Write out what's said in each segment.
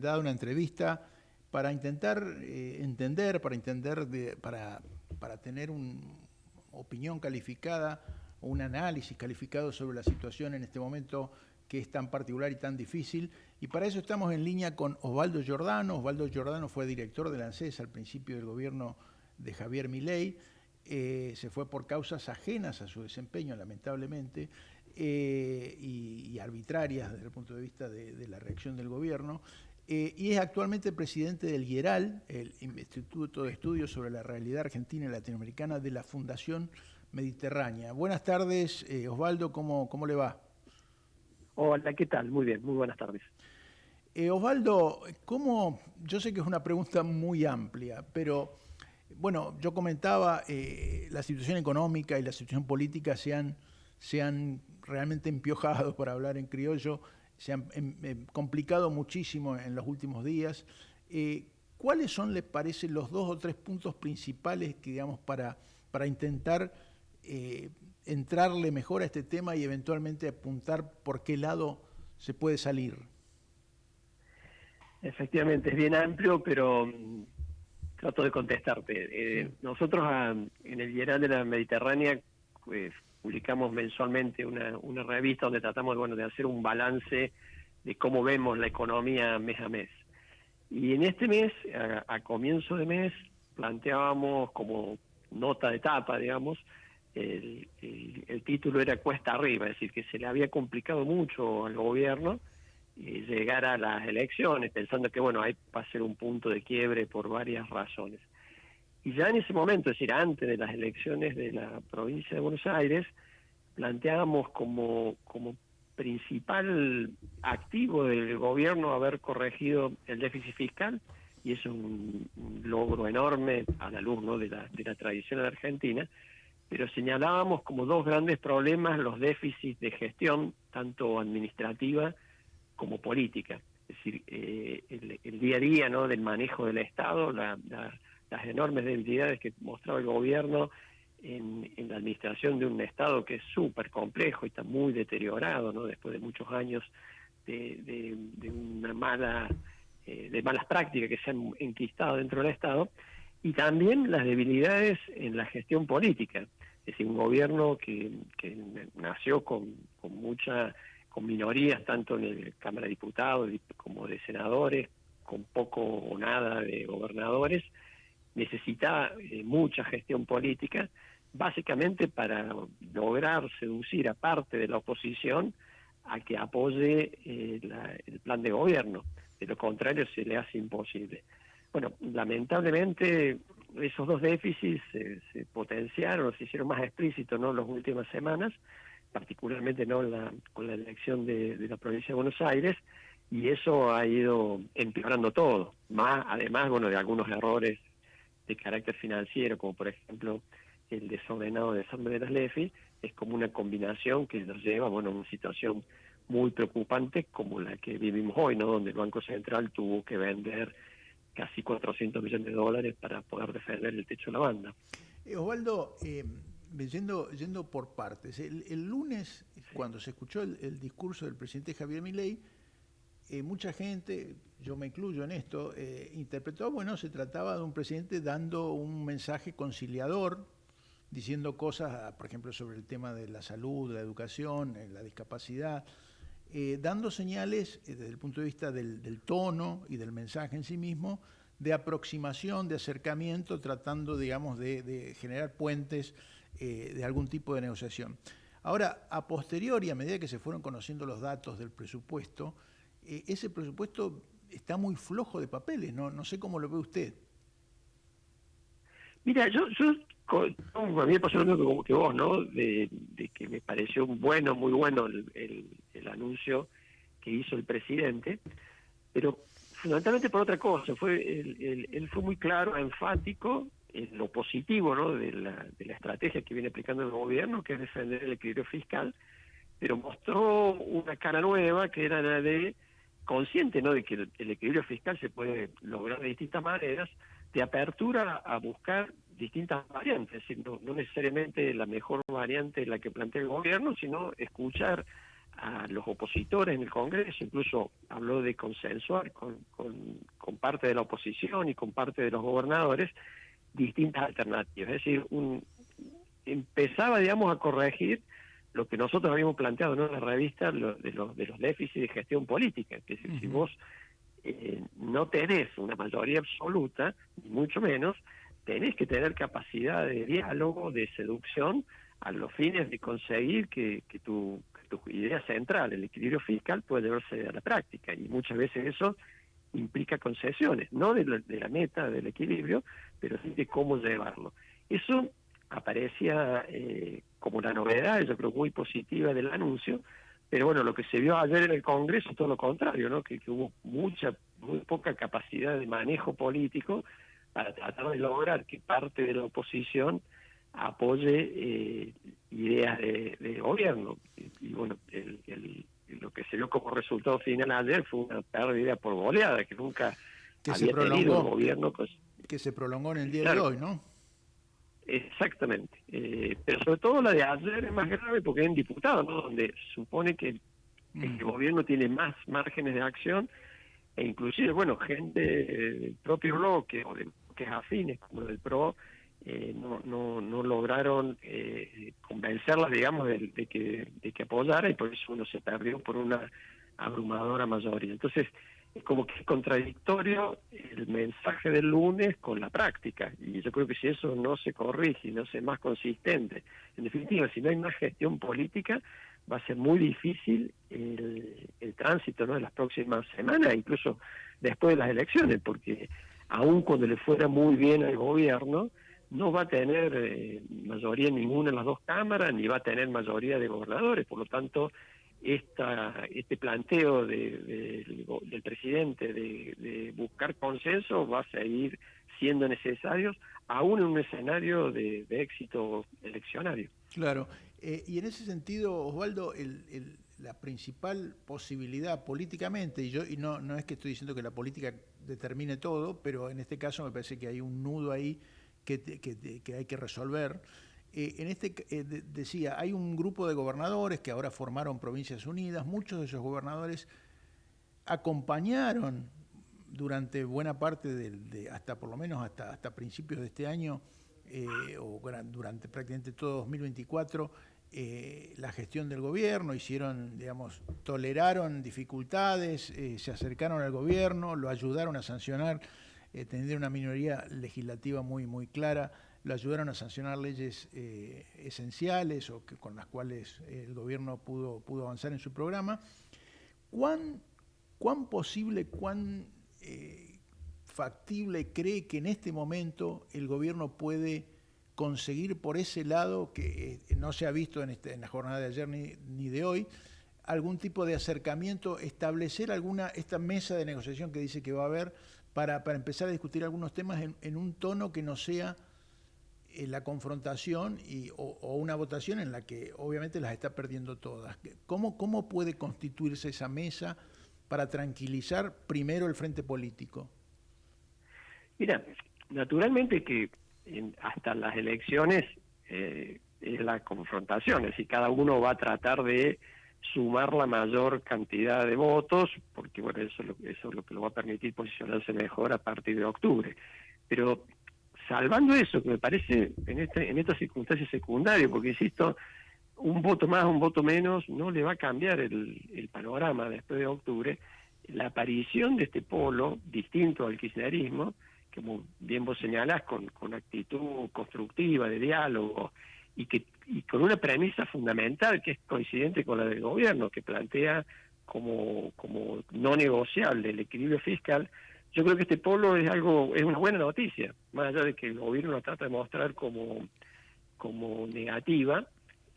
dado una entrevista para intentar entender, para tener una opinión calificada, o un análisis calificado sobre la situación en este momento que es tan particular y tan difícil. Y para eso estamos en línea con Osvaldo Giordano. Osvaldo Giordano fue director de la ANSES al principio del gobierno de Javier Milei. Se fue por causas ajenas a su desempeño, lamentablemente, y arbitrarias desde el punto de vista de la reacción del gobierno. Y es actualmente presidente del IERAL, el Instituto de Estudios sobre la Realidad Argentina y Latinoamericana de la Fundación Mediterránea. Buenas tardes, Osvaldo, ¿cómo le va? Hola, ¿qué tal? Muy bien, muy buenas tardes. Osvaldo, yo sé que es una pregunta muy amplia, pero bueno, yo comentaba, la situación económica y la situación política se han realmente empiojado, para hablar en criollo, se han complicado muchísimo en los últimos días. ¿Cuáles son, les parece, los dos o tres puntos principales que, digamos, para intentar entrarle mejor a este tema y eventualmente apuntar por qué lado se puede salir? Efectivamente, es bien amplio, pero trato de contestarte. Sí. Nosotros en el Diario de la Mediterránea pues, publicamos mensualmente una revista donde tratamos de hacer un balance de cómo vemos la economía mes a mes. Y en este mes, a comienzo de mes, planteábamos como nota de tapa, digamos, el título era cuesta arriba, es decir, que se le había complicado mucho al gobierno llegar a las elecciones, pensando que, bueno, ahí va a ser un punto de quiebre por varias razones. Y ya en ese momento, es decir, antes de las elecciones de la provincia de Buenos Aires, planteábamos como principal activo del gobierno haber corregido el déficit fiscal, y eso es un logro enorme a la luz, ¿no?, de la tradición de la Argentina, pero señalábamos como dos grandes problemas los déficits de gestión, tanto administrativa como política. Es decir, el día a día, ¿no?, del manejo del Estado, las enormes debilidades que mostraba el gobierno en la administración de un Estado que es súper complejo y está muy deteriorado, ¿no?, después de muchos años de una de malas prácticas que se han enquistado dentro del Estado, y también las debilidades en la gestión política. Es decir, un gobierno que nació con minorías tanto en la Cámara de Diputados como de senadores, con poco o nada de gobernadores, necesita mucha gestión política, básicamente para lograr seducir a parte de la oposición a que apoye el plan de gobierno. De lo contrario, se le hace imposible. Bueno, lamentablemente esos dos déficits se potenciaron, se hicieron más explícitos, ¿no?, en las últimas semanas, particularmente, ¿no?, con la elección de la provincia de Buenos Aires, y eso ha ido empeorando todo. Además, de algunos errores de carácter financiero, como por ejemplo el desordenado desarme de las LEFI, es como una combinación que nos lleva, a una situación muy preocupante como la que vivimos hoy, ¿no?, donde el Banco Central tuvo que vender casi 400 millones de dólares para poder defender el techo de la banda. Osvaldo, yendo por partes, el lunes, Sí. cuando se escuchó el discurso del presidente Javier Milei, mucha gente, yo me incluyo en esto, interpretó, bueno, se trataba de un presidente dando un mensaje conciliador, diciendo cosas, por ejemplo, sobre el tema de la salud, la educación, la discapacidad, dando señales desde el punto de vista del tono y del mensaje en sí mismo, de aproximación, de acercamiento, tratando, digamos, de generar puentes de algún tipo de negociación. Ahora, a posteriori, a medida que se fueron conociendo los datos del presupuesto, ese presupuesto está muy flojo de papeles, no sé cómo lo ve usted. Mira, a mí me pasó lo mismo que vos, ¿no? De que me pareció muy bueno el anuncio que hizo el presidente, pero fundamentalmente por otra cosa. Él fue muy claro, enfático en lo positivo, ¿no?, de la estrategia que viene aplicando el gobierno, que es defender el equilibrio fiscal, pero mostró una cara nueva, que era la de consciente, ¿no?, de que el equilibrio fiscal se puede lograr de distintas maneras, de apertura a buscar distintas variantes, es decir, no necesariamente la mejor variante la que plantea el gobierno, sino escuchar a los opositores en el Congreso, incluso habló de consensuar con parte de la oposición y con parte de los gobernadores distintas alternativas. Es decir, empezaba, digamos, a corregir lo que nosotros habíamos planteado, ¿no?, en la revista, de los déficits de gestión política. Que si vos no tenés una mayoría absoluta, ni mucho menos, tenés que tener capacidad de diálogo, de seducción, a los fines de conseguir que tu idea central, el equilibrio fiscal, pueda llevarse a la práctica. Y muchas veces eso implica concesiones, no de la meta del equilibrio, pero sí de cómo llevarlo. Eso aparecía como una novedad, yo creo muy positiva del anuncio, pero bueno, lo que se vio ayer en el Congreso es todo lo contrario, ¿no? Que hubo muy poca capacidad de manejo político para tratar de lograr que parte de la oposición apoye ideas de gobierno. Y bueno, lo que se vio como resultado final ayer fue una pérdida por goleada que nunca había tenido el gobierno. Que se prolongó en el día claro, de hoy, ¿no? Exactamente. Pero sobre todo la de ayer es más grave porque es en diputados, ¿no?, donde se supone que el gobierno tiene más márgenes de acción, e inclusive, bueno, gente del propio bloque o de bloques afines como del PRO no lograron convencerlas, digamos, de que apoyara, y por eso uno se perdió por una abrumadora mayoría. Entonces, es como que es contradictorio el mensaje del lunes con la práctica, y yo creo que si eso no se corrige y no se es más consistente, en definitiva, si no hay más gestión política, va a ser muy difícil el tránsito, ¿no?, de las próximas semanas, incluso después de las elecciones, porque aun cuando le fuera muy bien al gobierno, no va a tener mayoría ninguna en las dos cámaras, ni va a tener mayoría de gobernadores. Por lo tanto, este planteo del presidente de buscar consenso va a seguir siendo necesario, aún en un escenario de éxito eleccionario. Claro. Y en ese sentido, Osvaldo, la principal posibilidad políticamente, y no es que estoy diciendo que la política determine todo, pero en este caso me parece que hay un nudo ahí que hay que resolver. Decía, hay un grupo de gobernadores que ahora formaron Provincias Unidas. Muchos de esos gobernadores acompañaron durante buena parte hasta por lo menos hasta principios de este año, durante prácticamente todo 2024, la gestión del gobierno, toleraron dificultades, se acercaron al gobierno, lo ayudaron a sancionar, tener una minoría legislativa muy clara, lo ayudaron a sancionar leyes esenciales con las cuales el gobierno pudo avanzar en su programa. ¿Cuán posible, cuán factible cree que en este momento el gobierno puede conseguir por ese lado, que no se ha visto en la jornada de ayer ni de hoy, algún tipo de acercamiento, establecer esta mesa de negociación que dice que va a haber para empezar a discutir algunos temas en un tono que no sea la confrontación o una votación en la que obviamente las está perdiendo todas? ¿Cómo puede constituirse esa mesa para tranquilizar primero el frente político? Mira, naturalmente que hasta las elecciones es la confrontación, es decir, cada uno va a tratar de sumar la mayor cantidad de votos, porque bueno, eso es lo que lo va a permitir posicionarse mejor a partir de octubre. Pero salvando eso, que me parece en estas circunstancias secundario, porque insisto, un voto más, un voto menos, no le va a cambiar el panorama después de octubre. La aparición de este polo, distinto al kirchnerismo, como bien vos señalás, con actitud constructiva, de diálogo, y con una premisa fundamental que es coincidente con la del gobierno, que plantea como no negociable el equilibrio fiscal. Yo creo que este polo es una buena noticia, más allá de que el gobierno lo trata de mostrar como negativa.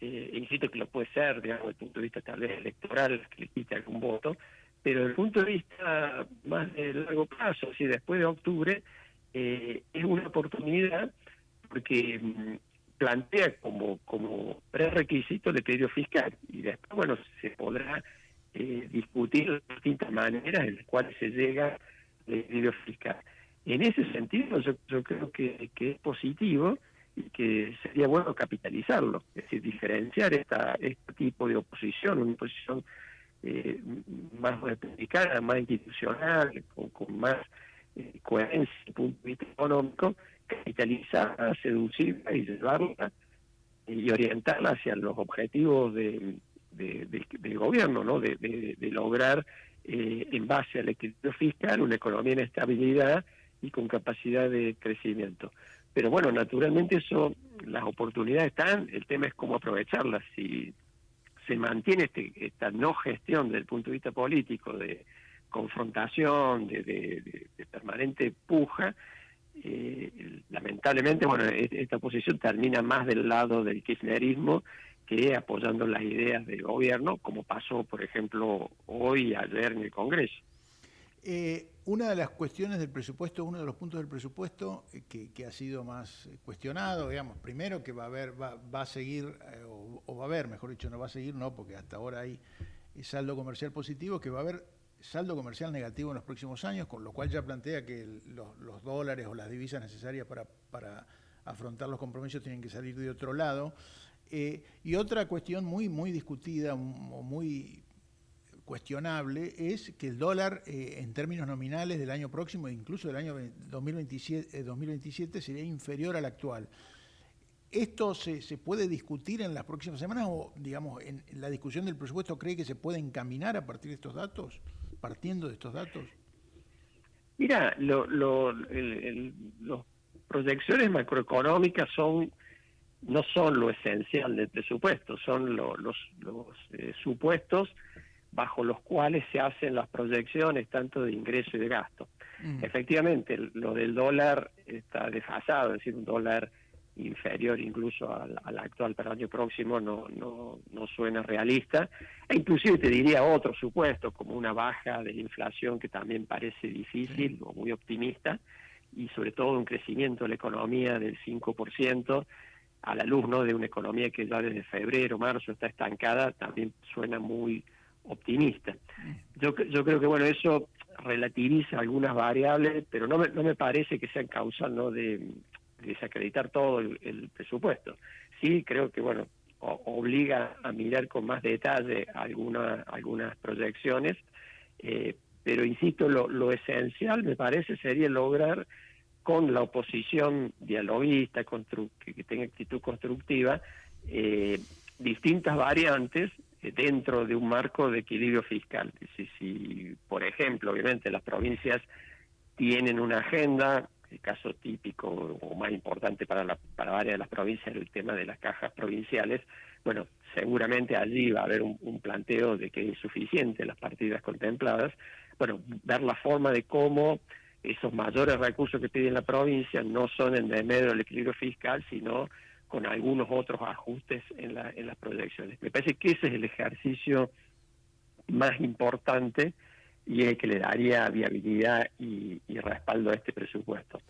Insisto que lo puede ser, digamos, desde el punto de vista tal vez electoral, que le quite algún voto, pero desde el punto de vista más de largo plazo, si después de octubre, es una oportunidad porque plantea como prerequisito el equilibrio fiscal, y después, bueno, se podrá discutir las distintas maneras en las cuales se llega al equilibrio fiscal. En ese sentido, yo creo que es positivo, y que sería bueno capitalizarlo, es decir, diferenciar este tipo de oposición, una oposición más republicana, más institucional, con más coherencia desde el punto de vista económico, capitalizarla, seducirla y llevarla y orientarla hacia los objetivos del gobierno, ¿no? De lograr, en base al equilibrio fiscal, una economía en estabilidad y con capacidad de crecimiento. Pero bueno, naturalmente las oportunidades están, el tema es cómo aprovecharlas. Si se mantiene esta no gestión desde el punto de vista político, de confrontación, de permanente puja, lamentablemente, bueno, esta posición termina más del lado del kirchnerismo que apoyando las ideas del gobierno, como pasó, por ejemplo, hoy y ayer en el Congreso. Una de las cuestiones del presupuesto, uno de los puntos del presupuesto que ha sido más cuestionado, digamos, primero que va a seguir, o va a haber, mejor dicho, no va a seguir, no, porque hasta ahora hay saldo comercial positivo, que va a haber saldo comercial negativo en los próximos años, con lo cual ya plantea que los dólares o las divisas necesarias para afrontar los compromisos tienen que salir de otro lado. Y otra cuestión muy discutida, o muy cuestionable, es que el dólar en términos nominales del año próximo, incluso del año 2027 sería inferior al actual. ¿Esto se puede discutir en las próximas semanas o, digamos, en la discusión del presupuesto cree que se puede encaminar a partir de estos datos, partiendo de estos datos? Mira, las proyecciones macroeconómicas no son lo esencial del presupuesto, son los supuestos bajo los cuales se hacen las proyecciones tanto de ingreso y de gasto. Efectivamente, lo del dólar está desfasado, es decir, un dólar inferior incluso al actual para el año próximo no suena realista, e inclusive te diría otro supuesto, como una baja de la inflación que también parece difícil o muy optimista, y sobre todo un crecimiento de la economía del 5%, a la luz, ¿no?, de una economía que ya desde febrero, marzo está estancada, también suena muy optimista. Yo creo que, bueno, eso relativiza algunas variables, pero no me parece que sean causa, ¿no?, de desacreditar todo el presupuesto. Sí, creo que, bueno, obliga a mirar con más detalle algunas proyecciones, pero insisto, lo esencial me parece sería lograr con la oposición dialoguista, que tenga actitud constructiva, distintas variantes dentro de un marco de equilibrio fiscal. Si, por ejemplo, obviamente las provincias tienen una agenda, el caso típico o más importante para varias de las provincias es el tema de las cajas provinciales, bueno, seguramente allí va a haber un planteo de que es insuficiente las partidas contempladas, bueno, ver la forma de cómo esos mayores recursos que pide la provincia no son en desmedro del equilibrio fiscal, sino con algunos otros ajustes en las proyecciones. Me parece que ese es el ejercicio más importante y el que le daría viabilidad y respaldo a este presupuesto.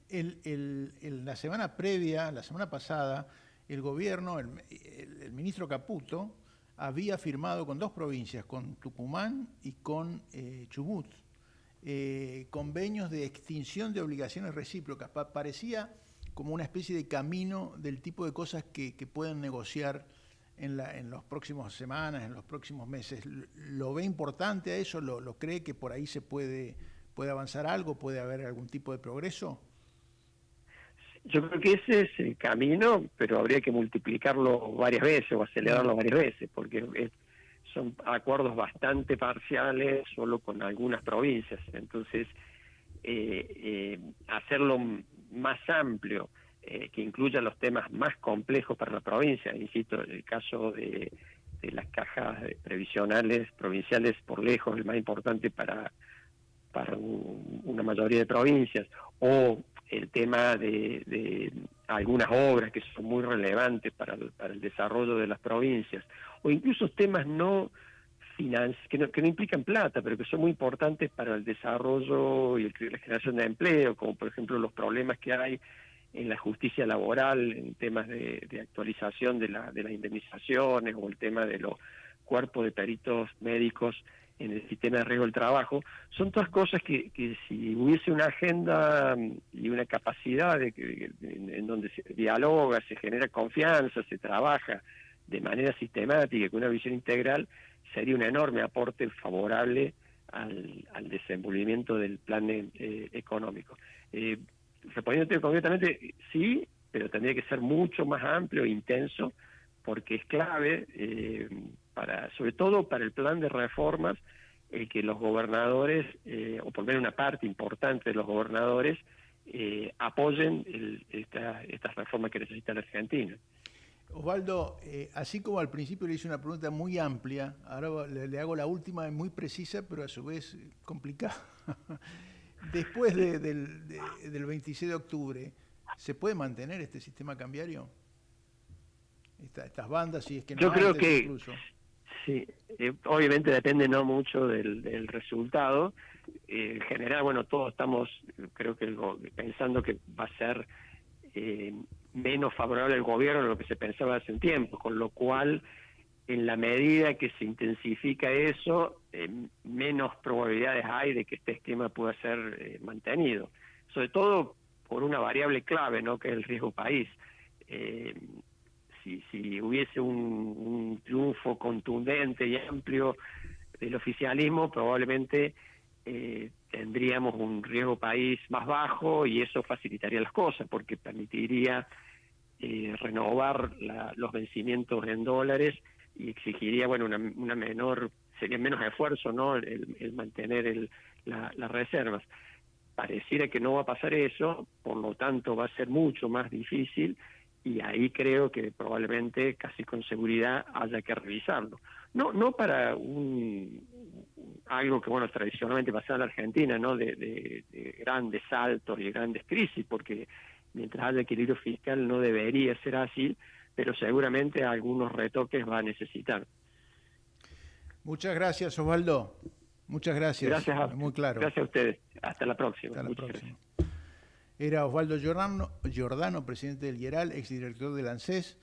La semana previa, la semana pasada, el gobierno, el ministro Caputo, había firmado con dos provincias, con Tucumán y con Chubut, convenios de extinción de obligaciones recíprocas. Parecía como una especie de camino del tipo de cosas que pueden negociar en las próximas semanas, en los próximos meses. ¿Lo ve importante a eso? ¿Lo cree que por ahí se puede avanzar algo? ¿Puede haber algún tipo de progreso? Yo creo que ese es el camino, pero habría que multiplicarlo varias veces o acelerarlo varias veces, porque son acuerdos bastante parciales, solo con algunas provincias. Entonces, hacerlo más amplio, que incluya los temas más complejos para la provincia, insisto, el caso de las cajas previsionales provinciales por lejos, el más importante para una mayoría de provincias, o el tema de algunas obras que son muy relevantes para el desarrollo de las provincias, o incluso temas que no implican plata, pero que son muy importantes para el desarrollo y la generación de empleo, como por ejemplo los problemas que hay en la justicia laboral, en temas de actualización de las indemnizaciones, o el tema de los cuerpos de peritos médicos en el sistema de riesgo del trabajo, son todas cosas que si hubiese una agenda y una capacidad en donde se dialoga, se genera confianza, se trabaja de manera sistemática, con una visión integral, sería un enorme aporte favorable al desenvolvimiento del plan económico. Respondiéndote concretamente, sí, pero tendría que ser mucho más amplio e intenso, porque es clave, sobre todo para el plan de reformas, que los gobernadores, o por lo menos una parte importante de los gobernadores, apoyen estas reformas que necesita la Argentina. Osvaldo, así como al principio le hice una pregunta muy amplia, ahora le hago la última, muy precisa, pero a su vez complicada. Después del 26 de octubre, ¿se puede mantener este sistema cambiario? Estas bandas, si es que no Yo creo antes que incluso. sí, obviamente depende no mucho del resultado. En general, bueno, todos estamos, creo que pensando que va a ser menos favorable al gobierno de lo que se pensaba hace un tiempo, con lo cual, en la medida que se intensifica eso, menos probabilidades hay de que este esquema pueda ser mantenido. Sobre todo por una variable clave, ¿no?, que es el riesgo país. Si hubiese un triunfo contundente y amplio del oficialismo, probablemente tendríamos un riesgo país más bajo y eso facilitaría las cosas, porque permitiría renovar los vencimientos en dólares y exigiría, bueno, una menor, sería menos esfuerzo, ¿no?, el mantener las reservas. Pareciera que no va a pasar eso, por lo tanto va a ser mucho más difícil, y ahí creo que probablemente, casi con seguridad, haya que revisarlo. No para algo que, bueno, tradicionalmente pasaba en la Argentina, ¿no?, de grandes saltos y grandes crisis, porque mientras haya equilibrio fiscal no debería ser así, pero seguramente algunos retoques va a necesitar. Muchas gracias, Osvaldo. Muchas gracias. Muy claro. Gracias a ustedes. Hasta la próxima. Hasta la Muchas próxima. gracias. Era Osvaldo Giordano, presidente del IERAL, exdirector del ANSES.